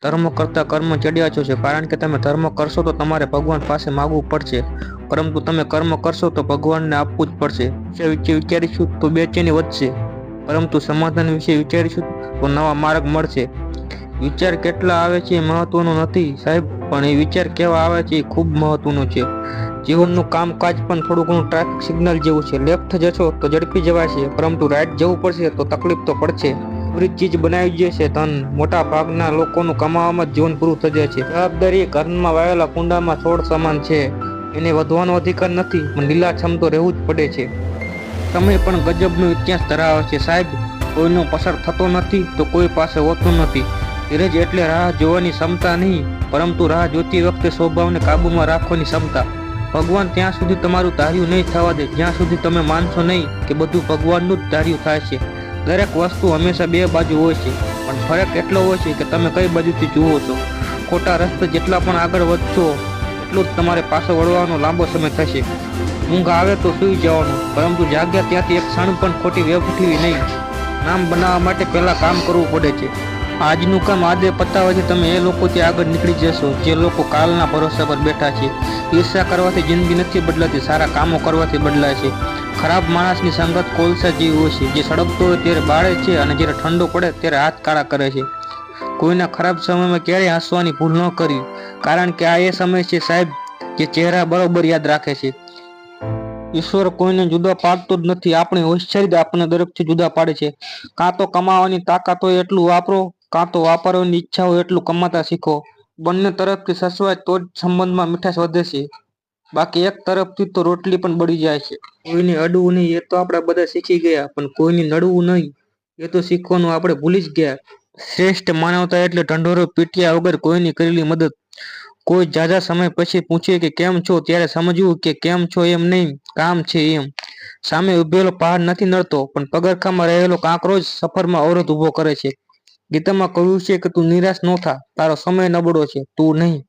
ધર્મ કરતા કર્મ ચડ્યા છો છે, કારણ કે તમે ધર્મ કરશો તો તમારે ભગવાન પાસે માગવું પડશે, પરંતુ તમે કર્મ કરશો તો ભગવાનને આપવું જ પડશે. વિશે વિચારીશું તો બેચેની વધશે, પરંતુ સમાધાન વિશે વિચારીશું તો નવા માર્ગ મળશે. વિચાર કેટલા આવે છે એ મહત્વનું નથી સાહેબ, પણ એ વિચાર કેવા આવે છે એ ખૂબ મહત્વનું છે. જીવનનું કામકાજ પણ થોડું ઘણું ટ્રાફિક સિગ્નલ જેવું છે. લેફ્ટ જશો તો ઝડપી જવાશે, પરંતુ રાઈટ જવું પડશે તો તકલીફ તો પડશે. પૂરી ચીજ બનાવી દે છે ધન. મોટા ભાગના લોકોનું કમાવામાં જ જીવન પૂરું થઈ જાય છે. જવાબદારી ઘરમાં વાવેલા કુંડામાં છોડ સમાન છે. એને વધવાનો અધિકાર નથી, પણ લીલાછમ તો રહેવું જ પડે છે. સમય પણ ગજબનો ઇતિહાસ ધરાવે છે સાહેબ. કોઈનો પસાર થતો નથી તો કોઈ પાસે હોતું નથી. ધીરજ એટલે રાહ જોવાની ક્ષમતા નહીં, પરંતુ રાહ જોતી વખતે સ્વભાવને કાબૂમાં રાખવાની ક્ષમતા. ભગવાન ત્યાં સુધી તમારું ધાર્યું નહીં થવા દે જ્યાં સુધી તમે માનશો નહીં કે બધું ભગવાનનું જ ધાર્યું થાય છે. દરેક વસ્તુ હંમેશા બે બાજુ હોય છે, પણ ફરક એટલો હોય છે કે તમે કઈ બાજુથી જુઓ છો. ખોટા રસ્તે જેટલા પણ આગળ વધશો એટલું જ તમારે પાછો વળવાનો લાંબો સમય થશે. ઊંઘ આવે તો સૂઈ જવાનું, પરંતુ જાગ્યા ત્યાંથી એક ક્ષણ પણ ખોટી વેવ ઉઠવી નહીં. નામ બનાવવા માટે પહેલા કામ કરવું પડે છે. આજનું કામ આજે પતાવવાથી તમે એ લોકોથી આગળ નીકળી જશો જે લોકો કાલના ભરોસા પર બેઠા છે. ઈર્ષા કરવાથી જિંદગી નથી બદલાતી, સારા કામો કરવાથી બદલાય છે. ખરાબ માણસની સંગત કોલસા જેવી હોય છે, જે સળગતો હોય ત્યારે બાળે છે અને જ્યારે ઠંડો પડે ત્યારે હાથ કાળા કરે છે. કોઈના ખરાબ સમયમાં ક્યારેય હસવાની ભૂલ ન કરી, કારણ કે આ એ સમય છે સાહેબ જે ચહેરા બરોબર યાદ રાખે છે. ઈશ્વર કોઈને જુદા પાડતો જ નથી, આપણી હોશિયારી જ આપણને દરેકથી જુદા પાડે છે. કાં તો કમાવાની તાકાત હોય એટલું વાપરો, કાં તો વાપરવાની ઈચ્છા હોય એટલું કમાતા શીખો. બંને તરફથી સચવાય તો જ સંબંધમાં મીઠાશ વધે છે, બાકી એક તરફથી તો રોટલી પણ બળી જાય છે. કોઈને અડવું નહીં એ તો આપણે બધા શીખી ગયા, પણ કોઈને નડવું નહીં એ તો શીખવાનું આપણે ભૂલી જ ગયા. શ્રેષ્ઠ માનવતા એટલે ઢંઢોરો પીટ્યા વગર કોઈની કરેલી મદદ. કોઈ ઝાઝા સમય પછી પૂછે કે કેમ છો, ત્યારે સમજવું કે કેમ છો એમ નહીં, કામ છે એમ. સામે ઉભેલો પહાડ નથી નડતો, પણ પગરખામાં રહેલો કાંકરો જ સફરમાં અવરોધ ઉભો કરે છે. ગીતામાં કહ્યું છે કે તું નિરાશ ન થા, તારો સમય નબળો છે, તું નહીં.